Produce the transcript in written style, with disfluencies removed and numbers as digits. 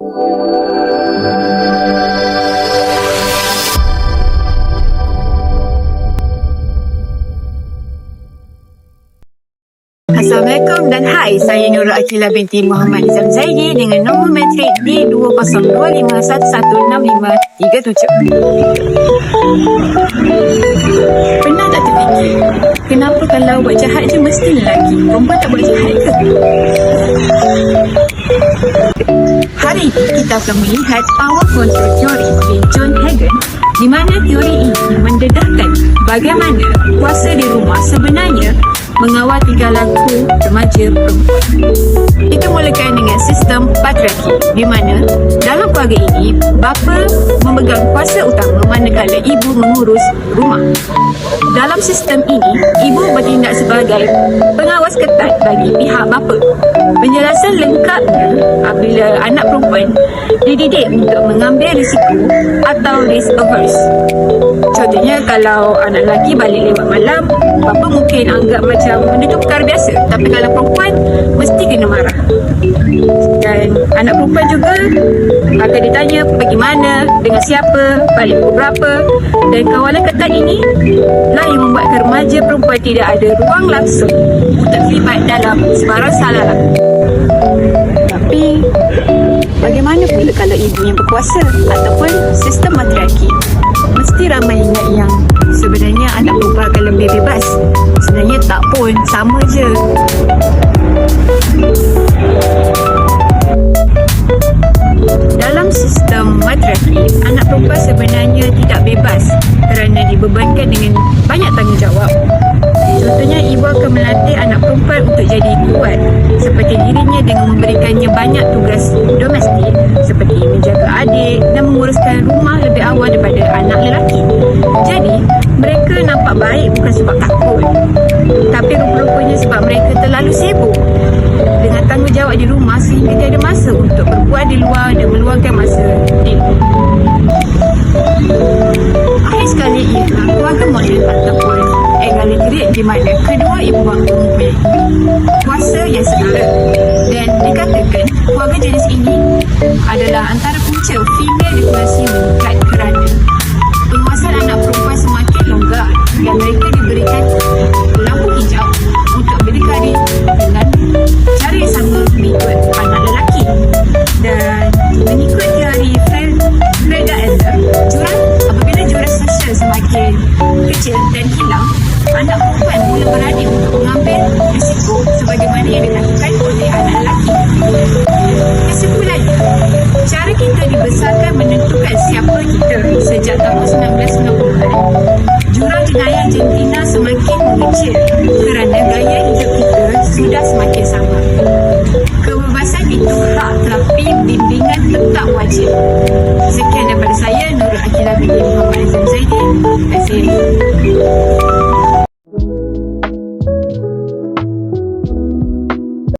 Assalamualaikum dan hai, saya Nurul Akilah binti Muhammad Nizam Zaidi dengan nombor matrik D2025116537. Pernah tak terfikir, kenapa kalau buat jahat je mesti lelaki? Perempuan tak buat jahat ke? Hari ini kita akan melihat power control theory oleh John Hagen, di mana teori ini mendedahkan bagaimana kuasa di rumah sebenarnya mengawal tingkah laku remaja perempuan. Itu mulakan dengan sistem patriarki, di mana dalam keluarga ini bapa memegang kuasa utama manakala ibu mengurus rumah. Dalam sistem ini, ibu bertindak sebagai pengawas ketat bagi pihak bapa. Penjelasan lengkapnya apabila anak perempuan dididik untuk mengambil risiko atau risk averse. Contohnya, kalau anak lelaki balik lewat malam, bapa mungkin anggap macam benda tu perkara biasa. Tapi kalau perempuan, mesti kena marah. Dan anak perempuan juga akan ditanya pergi mana, dengan siapa, balik pukul berapa. Dan kawalan ketat ini lah yang membuatkan remaja perempuan tidak ada ruang langsung untuk terlibat dalam sebarang salah. Tapi bagaimana pula kalau ibu yang berkuasa ataupun sistem matriarki? Mesti ramai ingat yang sebenarnya anak perempuan akan lebih bebas. Sebenarnya tak pun, sama je. Dalam sistem matriarki, anak perempuan sebenarnya tidak bebas kerana dibebankan dengan banyak tanggungjawab. Contohnya, ibu akan melatih anak perempuan untuk jadi kuat seperti dirinya dengan memberikannya banyak tugas domestik seperti menjaga adik dan menguruskan rumah lebih awal daripada anak lelaki. Jadi, mereka nampak baik bukan sebab takut, tapi rupa-rupanya sebab mereka terlalu sibuk dengan tanggungjawab di rumah sehingga tiada masa untuk berbuat di luar dan meluangkan masa di rumah. Akhir sekali ialah keluarga model ataupun egalitarian, di mana kedua ibu bapa mempunyai kuasa yang setara, dan dikatakan keluarga jenis ini adalah antara punca female diplomacy meningkat kerana penguasaan anak perempuan semakin longgar dan mereka diberikan lampu hijau untuk berdikari dengan cara yang sama mengikut anak lelaki. Dan mengikut teori Freda Adler, apabila jurang sosial semakin kecil dan hilang, anak perempuan mula berani untuk mengambil risiko sebagaimana yang dilakukan oleh anak lelaki. Kesimpulannya, cara kita dibesarkan menentukan siapa kita. Sejak tahun 1990-an, jurang jenayah jantina semakin mengecil kerana gaya hidup kita sudah semakin sama. Kebebasan itu